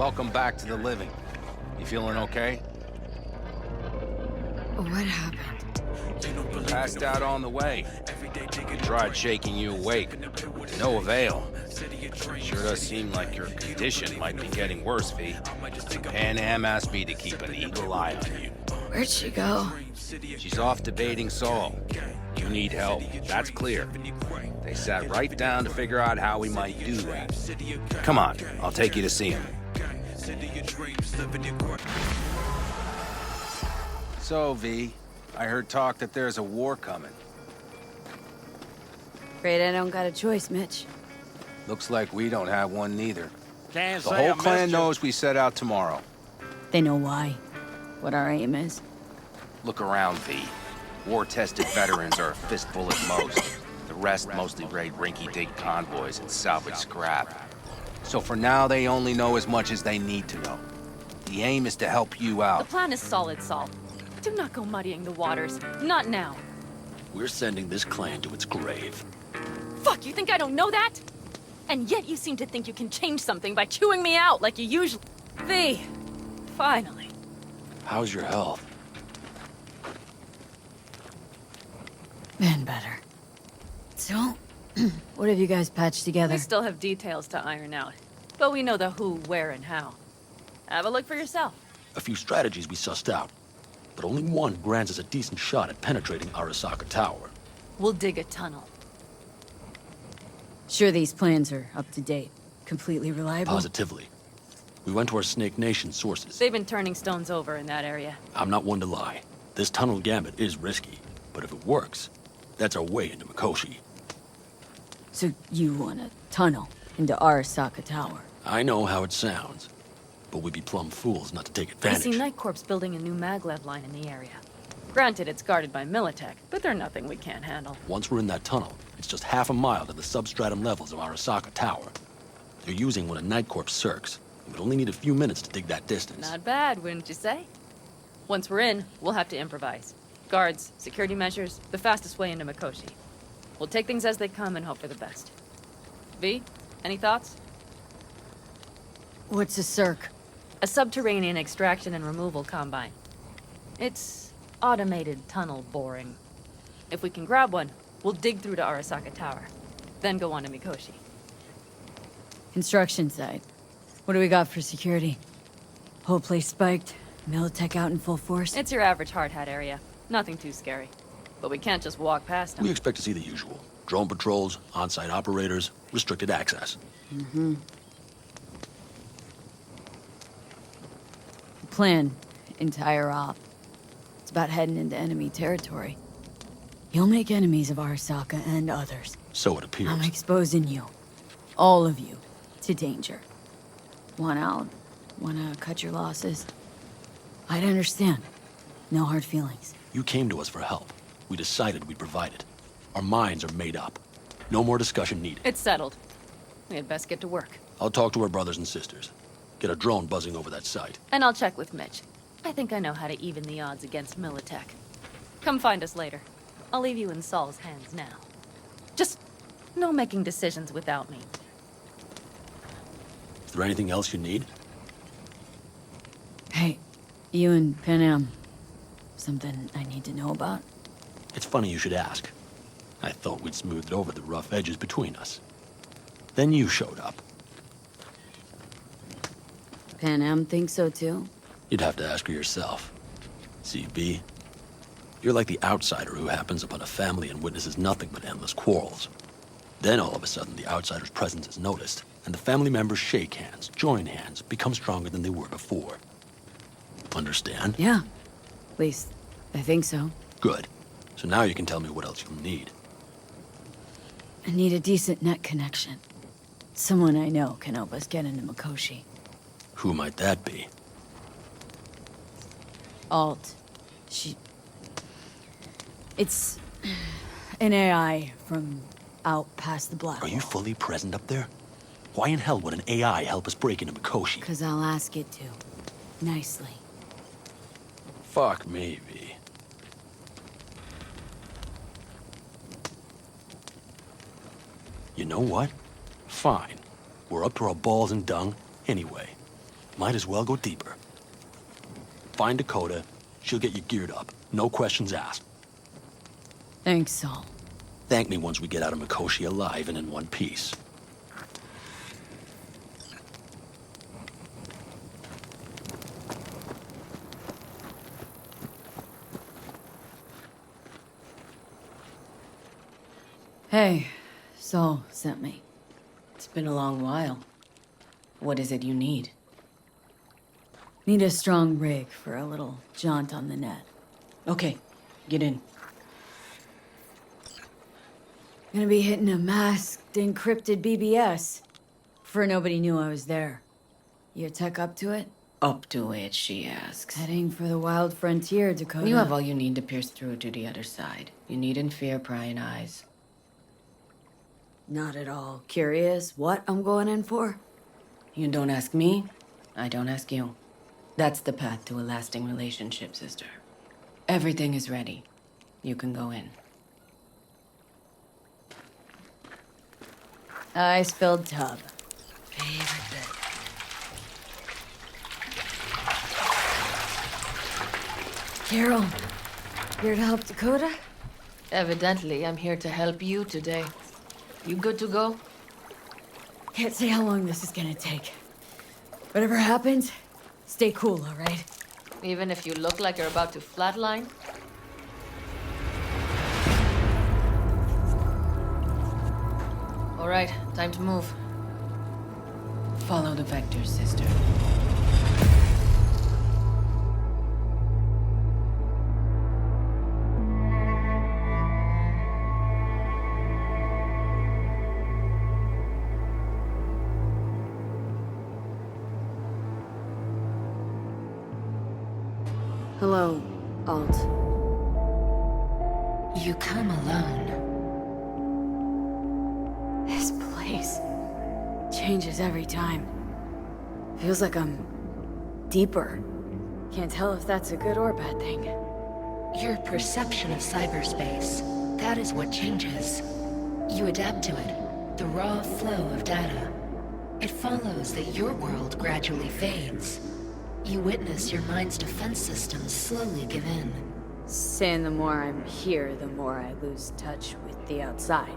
Welcome back to the living. You feeling okay? What happened? Passed out on the way. Tried shaking you awake. No avail. Sure does seem like your condition might be getting worse, V. Pan Am asked me to keep an eagle eye on you. Where'd she go? She's off debating Saul. You need help, that's clear. They sat right down to figure out how we might do that. Come on, I'll take you to see him. So, V, I heard talk that there's a war coming. Afraid I don't got a choice, Mitch. Looks like we don't have one neither. Can't The say whole I clan missed you. knows we set out tomorrow. They know why. What our aim is. Look around, V. War-tested veterans are a fistful at most. The rest mostly raid rinky-dink convoys and salvage scrap. So for now, they only know as much as they need to know. The aim is to help you The out. plan is solid, Saul. Do not go muddying the waters. Not now. We're sending this clan to its grave. Fuck, you think I don't know that? And yet you seem to think you can change something by chewing me out like you usually... V, finally. How's your health? Been better. So, what have you guys patched together? We still have details to iron out. But we know the who, where, and how. Have a look for yourself. A few strategies we sussed out, but only one grants us a decent shot at penetrating Arasaka Tower. We'll dig a tunnel. Sure these plans are up to date. Completely reliable? Positively. We went to our Snake Nation sources. They've been turning stones over in that area. I'm not one to lie. This tunnel gambit is risky, but if it works, that's our way into Mikoshi. So you want a tunnel into Arasaka Tower? I know how it sounds, but we'd be plumb fools not to take I advantage. see Night Corps building a new maglev line in the area. Granted, it's guarded by Militech, but they're nothing we can't handle. Once we're in that tunnel, it's just half a mile to the substratum levels of Arasaka Tower. They're using one of Night Corps' circs. It would only need a few minutes to dig that distance. Not bad, wouldn't you say? Once we're in, we'll have to improvise. Guards, security measures, the fastest way into Mikoshi. We'll take things as they come and hope for the best. V, any thoughts? What's a circ? A subterranean extraction and removal combine. It's automated tunnel boring. If we can grab one, we'll dig through to Arasaka Tower, then go on to Mikoshi. Construction site. What do we got for security? Whole place spiked? Militech out in full force? It's your average hard hat area. Nothing too scary. But we can't just walk past them. We expect to see the usual. Drone patrols, on-site operators, restricted access. The plan, entire op. It's about heading into enemy territory. You'll make enemies of Arasaka and others. So it appears. I'm exposing you. All of you. To danger. Want out? Wanna cut your losses? I'd understand. No hard feelings. You came to us for help. We decided we'd provide it. Our minds are made up. No more discussion needed. It's settled. We had best get to work. I'll talk to our brothers and sisters. Get a drone buzzing over that site. And I'll check with Mitch. I think I know how to even the odds against Militech. Come find us later. I'll leave you in Saul's hands now. Just no making decisions without me. Is there anything else you need? Hey, you and Pan Am. Something I need to know about? It's funny you should ask. I thought we'd smoothed over the rough edges between us. Then you showed up. Pan Am thinks so too? You'd have to ask her yourself. CB, you're like the outsider who happens upon a family and witnesses nothing but endless quarrels. Then all of a sudden the outsider's presence is noticed, and the family members shake hands, join hands, become stronger than they were before. Understand? Yeah. At least, I think so. Good. So now you can tell me what else you'll need. I need a decent net connection. Someone I know can help us get into Mikoshi. Who might that be? Alt. It's an AI from out past the black Are you wall. fully present up there? Why in hell would an AI help us break into Mikoshi? 'Cause I'll ask it to. Nicely. Fuck me, V. You know what? Fine. We're up to our balls in dung anyway. Might as well go deeper. Find Dakota, she'll get you geared up. No questions asked. Thanks, Saul. Thank me once we get out of Mikoshi alive and in one piece. Hey, Saul sent me. It's been a long while. What is it you need? Need a strong rig for a little jaunt on the net. Okay, get in. Gonna be hitting a masked, encrypted BBS. Before nobody knew I was there. You tech up to it? Up to it, she asks. Heading for the wild frontier, Dakota. You have all you need to pierce through to the other side. You needn't fear prying eyes. Not at all curious what I'm going in for? You don't ask me, I don't ask you. That's the path to a lasting relationship, sister. Everything is ready. You can go in. I spilled tub. Favorite bit. Carol, here to help Dakota? Evidently, I'm here to help you today. You good to go? Can't say how long this is gonna take. Whatever happens, stay cool, all right? Even if you look like you're about to flatline? All right, time to move. Follow the vectors, sister. Hello, Alt. You come alone. This place changes every time. Feels like I'm deeper. Can't tell if that's a good or bad thing. Your perception of cyberspace, that is what changes. You adapt to it, the raw flow of data. It follows that your world gradually fades. You witness your mind's defense systems slowly give in. Saying the more I'm here, the more I lose touch with the outside.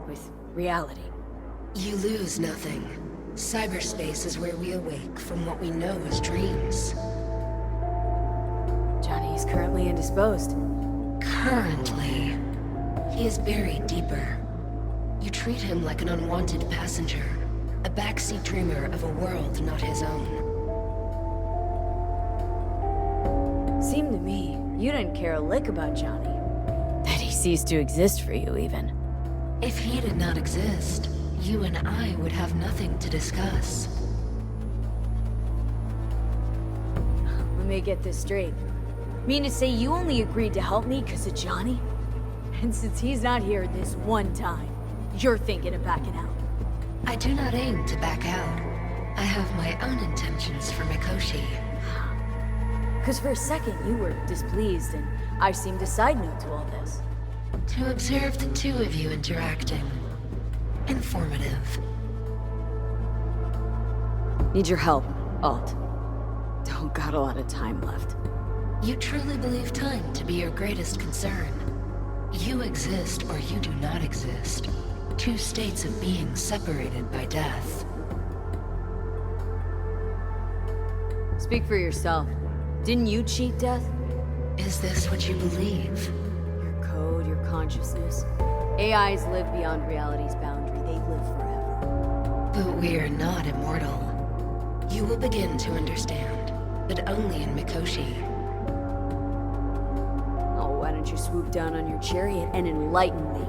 With reality. You lose nothing. Cyberspace is where we awake from what we know as dreams. Johnny's currently indisposed. Currently, he is buried deeper. You treat him like an unwanted passenger, a backseat dreamer of a world not his own. Seemed to me you didn't care a lick about Johnny. That he ceased to exist for you, even. If he did not exist, you and I would have nothing to discuss. Let me get this straight. Mean to say you only agreed to help me because of Johnny? And since he's not here this one time, you're thinking of backing out. I do not aim to back out. I have my own intentions for Mikoshi. Because for a second you were displeased, and I seemed a side note to all this. To observe the two of you interacting. Informative. Need your help, Alt. Don't got a lot of time left. You truly believe time to be your greatest concern. You exist or you do not exist. Two states of being separated by death. Speak for yourself. Didn't you cheat death? Is this what you believe? Your code, your consciousness. AIs live beyond reality's boundary. They live forever. But we are not immortal. You will begin to understand, but only in Mikoshi. Oh, why don't you swoop down on your chariot and enlighten me?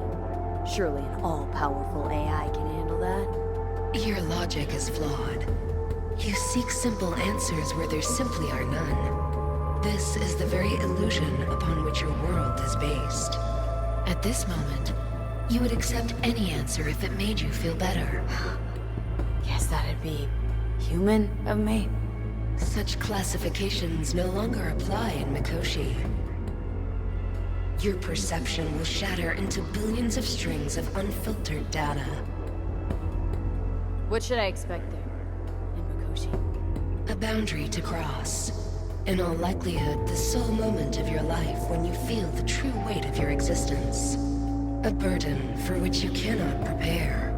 Surely an all-powerful AI can handle that. Your logic is flawed. You seek simple answers where there simply are none. This is the very illusion upon which your world is based. At this moment, you would accept any answer if it made you feel better. Guess that'd be human of me. Such classifications no longer apply in Mikoshi. Your perception will shatter into billions of strings of unfiltered data. What should I expect there, in Mikoshi? A boundary to cross. In all likelihood, the sole moment of your life when you feel the true weight of your existence. A burden for which you cannot prepare.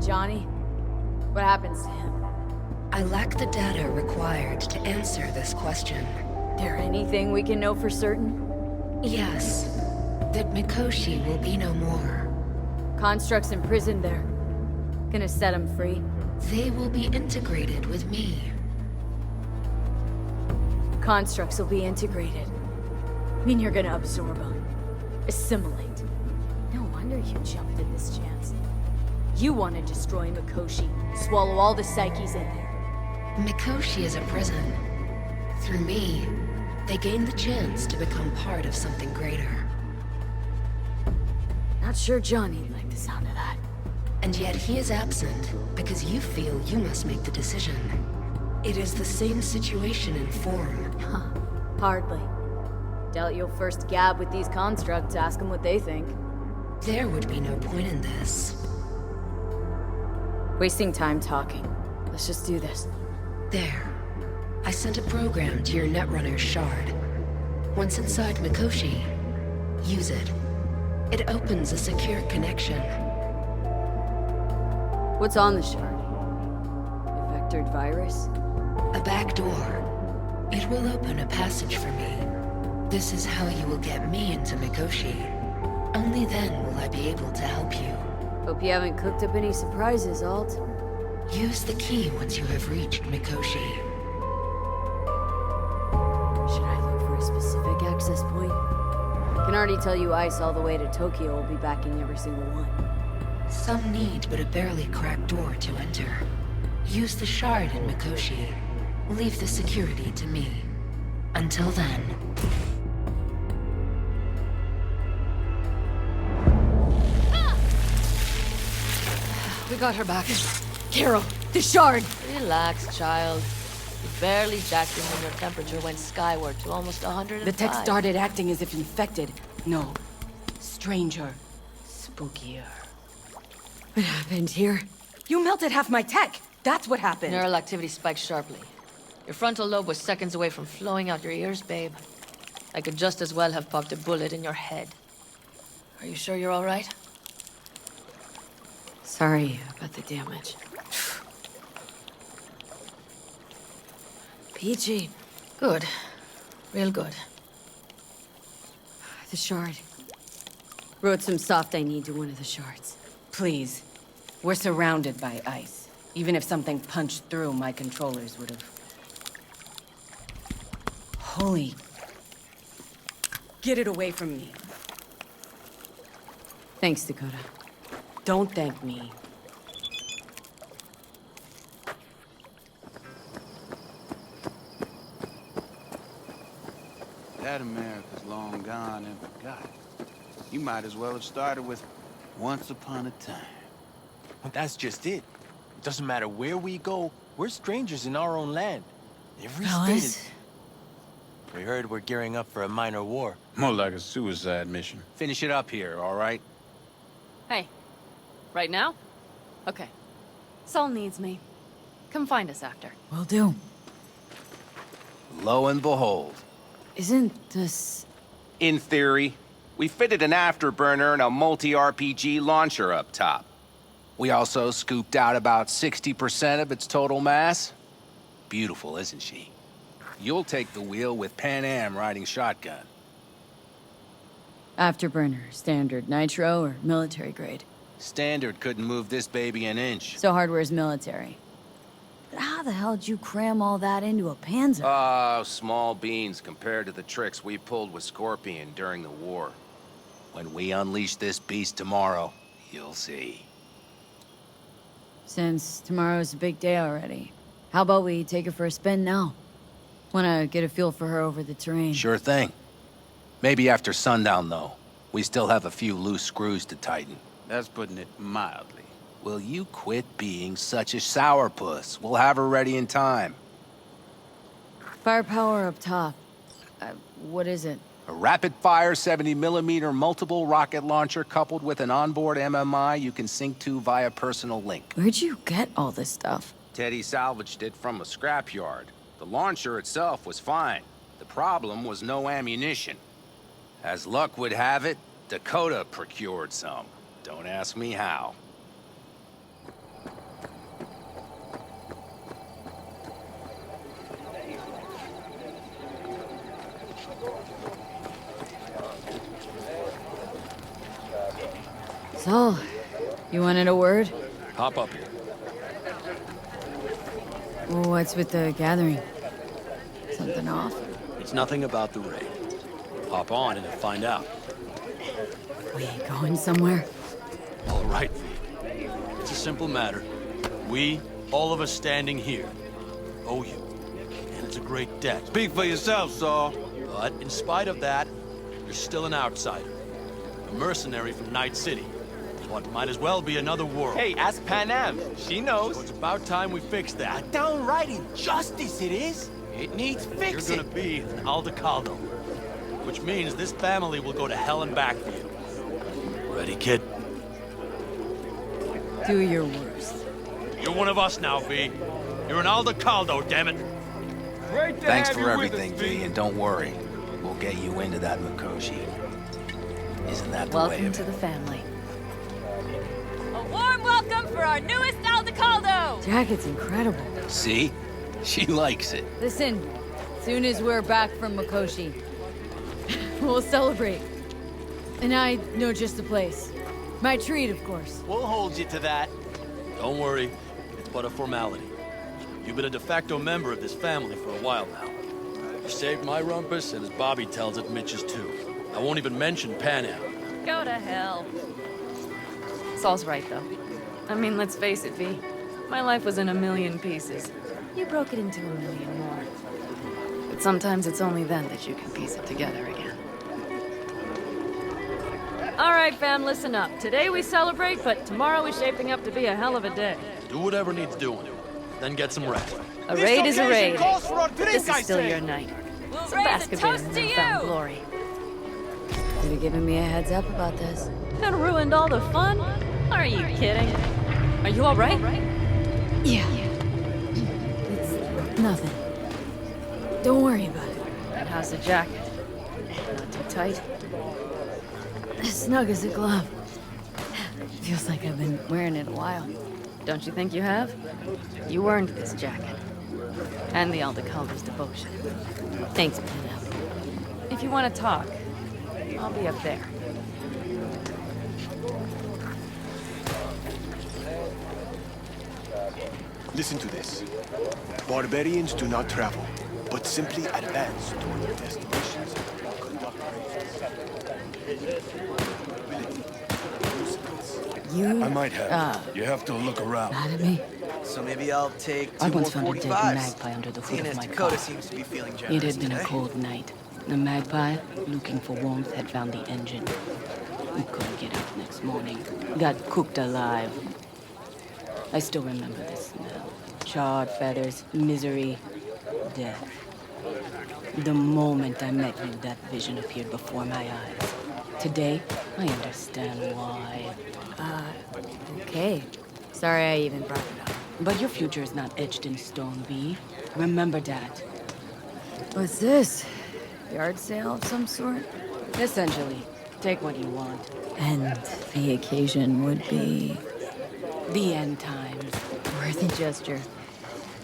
Johnny? What happens to him? I lack the data required to answer this question. There anything we can know for certain? Yes, that Mikoshi will be no more. Constructs imprisoned there. Gonna set him free. They will be integrated with me. Constructs will be integrated. I mean, you're gonna absorb them. Assimilate. No wonder you jumped at this chance. You want to destroy Mikoshi, swallow all the psyches in there. Mikoshi is a prison. Through me, they gain the chance to become part of something greater. Not sure Johnny'd like the sound of that. And yet he is absent because you feel you must make the decision. It is the same situation in form. Huh. Hardly. Doubt you'll first gab with these constructs, ask them what they think. There would be no point in this. Wasting time talking. Let's just do this. There. I sent a program to your Netrunner's shard. Once inside Mikoshi, use it. It opens a secure connection. What's on the shard? A vectored virus? A back door. It will open a passage for me. This is how you will get me into Mikoshi. Only then will I be able to help you. Hope you haven't cooked up any surprises, Alt. Use the key once you have reached Mikoshi. Should I look for a specific access point? I can already tell you Ice all the way to Tokyo will be backing every single one. Some need but a barely cracked door to enter. Use the shard in Mikoshi. Leave the security to me. Until then... We got her back. Carol, the shard! Relax, child. You barely jacked in when your temperature went skyward to almost 105. The tech started acting as if infected. No. Stranger. Spookier. What happened here? You melted half my tech! That's what happened! Neural activity spiked sharply. Your frontal lobe was seconds away from flowing out your ears, babe. I could just as well have popped a bullet in your head. Are you sure you're all right? Sorry about the damage. PG. Good. Real good. The shard. Wrote some soft I need to one of the shards. Please. We're surrounded by ice. Even if something punched through, my controllers would have... Holy... Get it away from me. Thanks, Dakota. Don't thank me. That America's long gone and forgotten. You might as well have started with Once Upon a Time. But that's just it. It doesn't matter where we go, we're strangers in our own land. Every state is... We heard we're gearing up for a minor war. More like a suicide mission. Finish it up here, all right? Hey, right now? Okay. Saul needs me. Come find us after. Will do. Lo and behold. Isn't this... In theory, we fitted an afterburner and a multi-RPG launcher up top. We also scooped out about 60% of its total mass. Beautiful, isn't she? You'll take the wheel with Pan Am riding shotgun. Afterburner, standard, nitro, or military grade? Standard couldn't move this baby an inch. So hardware's military. But how the hell did you cram all that into a Panzer? Oh, small beans compared to the tricks we pulled with Scorpion during the war. When we unleash this beast tomorrow, you'll see. Since tomorrow's a big day already, how about we take her for a spin now? Wanna get a feel for her over the terrain. Sure thing. Maybe after sundown, though. We still have a few loose screws to tighten. That's putting it mildly. Will you quit being such a sourpuss? We'll have her ready in time. Firepower up top. What is it? A rapid-fire 70mm multiple rocket launcher coupled with an onboard MMI you can sync to via personal link. Where'd you get all this stuff? Teddy salvaged it from a scrapyard. The launcher itself was fine. The problem was no ammunition. As luck would have it, Dakota procured some. Don't ask me how. So, you wanted a word? Hop up here. What's with the gathering? Something off? It's nothing about the raid. Hop on and find out. We going somewhere? All right, V. It's a simple matter. We, all of us standing here, owe you. And it's a great debt. Speak for yourself, Saul. But in spite of that, you're still an outsider. A mercenary from Night City. What might as well be another world. Hey, ask Panam. She knows. So it's about time we fix that. Downright injustice it is. It needs fixing. You're gonna be an Aldecaldo. Which means this family will go to hell and back for you. Ready, kid? Do your worst. You're one of us now, V. You're an Aldecaldo, damn it. Great to Thanks have for you everything, with us, V, and don't worry. We'll get you into that Mikoshi. Isn't that the way Welcome of to it? the family. A warm welcome for our newest Aldecaldo! Jacket's incredible. See? She likes it. Listen, soon as we're back from Mikoshi, we'll celebrate. And I know just the place. My treat, of course. We'll hold you to that. Don't worry. It's but a formality. You've been a de facto member of this family for a while now. You saved my rumpus, and as Bobby tells it, Mitch's too. I won't even mention Panam. Go to hell. Saul's right, though. I mean, let's face it, V. My life was in a million pieces. You broke it into a million more. But sometimes it's only then that you can piece it together again. All right, fam, listen up. Today we celebrate, but tomorrow is shaping up to be a hell of a day. Do whatever needs doing. Then get some rest. A raid is a raid. Calls for a drink, This I is still say. your night. We'll So bask a bit in newfound glory. Could have given me a heads up about this. It ruined all the fun? Are you kidding? Are you all right? Yeah. It's nothing. Don't worry about it. And how's the jacket? Not too tight? As snug as a glove. Feels like I've been wearing it a while. Don't you think you have? You earned this jacket. And the Aldecaldo's devotion. Thanks, Panam. If you want to talk, I'll be up there. Listen to this. Barbarians do not travel, but simply advance toward their destinations. Conduct You, I might have. You have to look around. mad at me? So maybe I'll take I two more once found a dead 45s. magpie under the hood Seeing of as my Dakota car. seems to be feeling It generous had been a today. cold night. The magpie, looking for warmth, had found the engine. We couldn't get out next morning. Got cooked alive. I still remember the smell. Charred feathers, misery, death. The moment I met you, that vision appeared before my eyes. Today, I understand why. Okay. Sorry I even brought it up. But your future is not etched in stone, V. Remember that. What's this? Yard sale of some sort? Essentially, take what you want. And the occasion would be The end times. worthy gesture.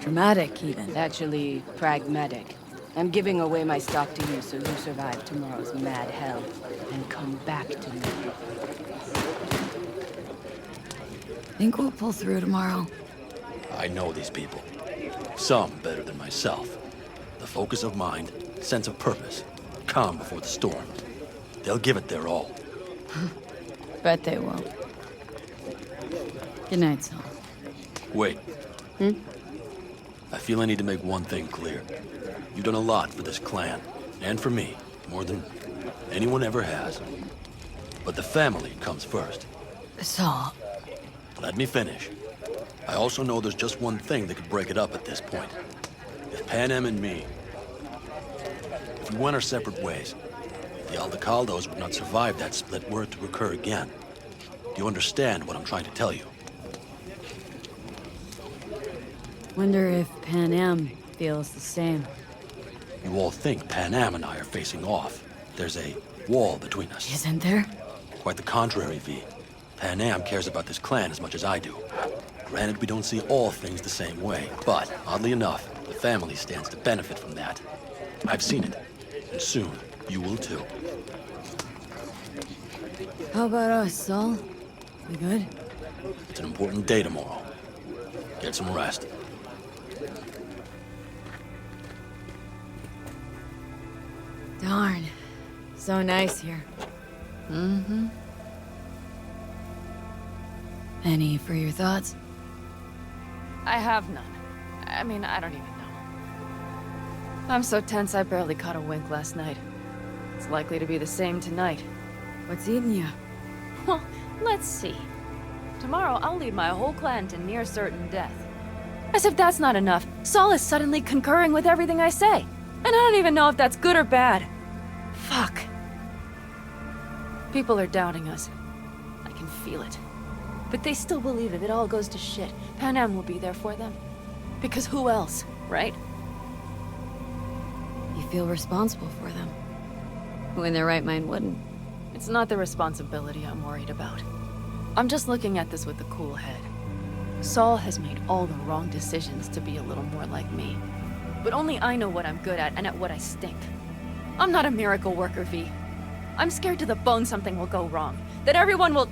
Dramatic, even. Actually, pragmatic. I'm giving away my stock to you so you survive tomorrow's mad hell and come back to me. Think we'll pull through tomorrow? I know these people. Some better than myself. The focus of mind, sense of purpose, calm before the storm. They'll give it their all. Bet they won't. Good night, Saul. Wait. I feel I need to make one thing clear. You've done a lot for this clan, and for me, more than anyone ever has. But the family comes first. Saul, Let me finish. I also know there's just one thing that could break it up at this point. If Panam and me, if we went our separate ways, the Aldecaldos would not survive that split were it to occur again. Do you understand what I'm trying to tell you? Wonder if Pan Am feels the same. You all think Pan Am and I are facing off. There's a wall between us. Isn't there? Quite the contrary, V. Pan Am cares about this clan as much as I do. Granted, we don't see all things the same way, but oddly enough, the family stands to benefit from that. I've seen it, and soon you will too. How about us, Saul? We good? It's an important day tomorrow. Get some rest. Darn. So nice here. Mm-hmm. Any for your thoughts? I have none. I mean, I don't even know. I'm so tense I barely caught a wink last night. It's likely to be the same tonight. What's eating you? Well, let's see. Tomorrow I'll lead my whole clan to near certain death. As if that's not enough, Saul is suddenly concurring with everything I say. And I don't even know if that's good or bad. Fuck. People are doubting us. I can feel it. But they still believe if it all goes to shit, Pan Am will be there for them. Because who else, right? You feel responsible for them. Who in their right mind wouldn't? It's not the responsibility I'm worried about. I'm just looking at this with a cool head. Saul has made all the wrong decisions to be a little more like me. But only I know what I'm good at and at what I stink. I'm not a miracle worker, V. I'm scared to the bone something will go wrong. That everyone will...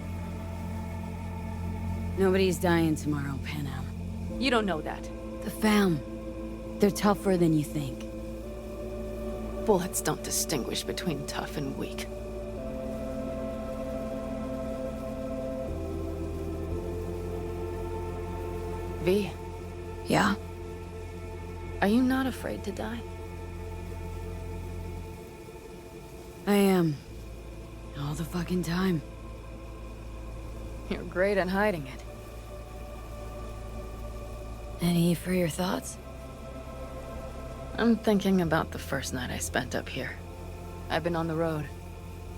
Nobody's dying tomorrow, Pan Am. You don't know that. The fam. They're tougher than you think. Bullets don't distinguish between tough and weak. V, Yeah? are you not afraid to die? I am. All the fucking time. You're great at hiding it. Any for your thoughts? I'm thinking about the first night I spent up here. I've been on the road.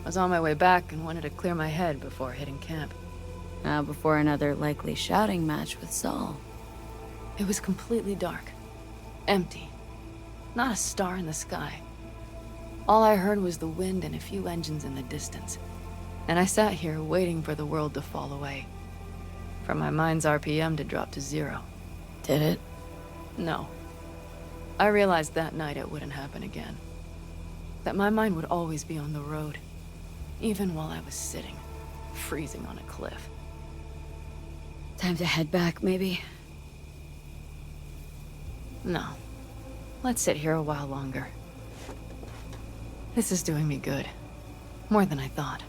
I was on my way back and wanted to clear my head before hitting camp. Before another likely shouting match with Saul. It was completely dark. Empty. Not a star in the sky. All I heard was the wind and a few engines in the distance. And I sat here waiting for the world to fall away. For my mind's RPM to drop to 0. Did it? No. I realized that night it wouldn't happen again. That my mind would always be on the road. Even while I was sitting, freezing on a cliff. Time to head back, maybe? No. Let's sit here a while longer. This is doing me good. More than I thought.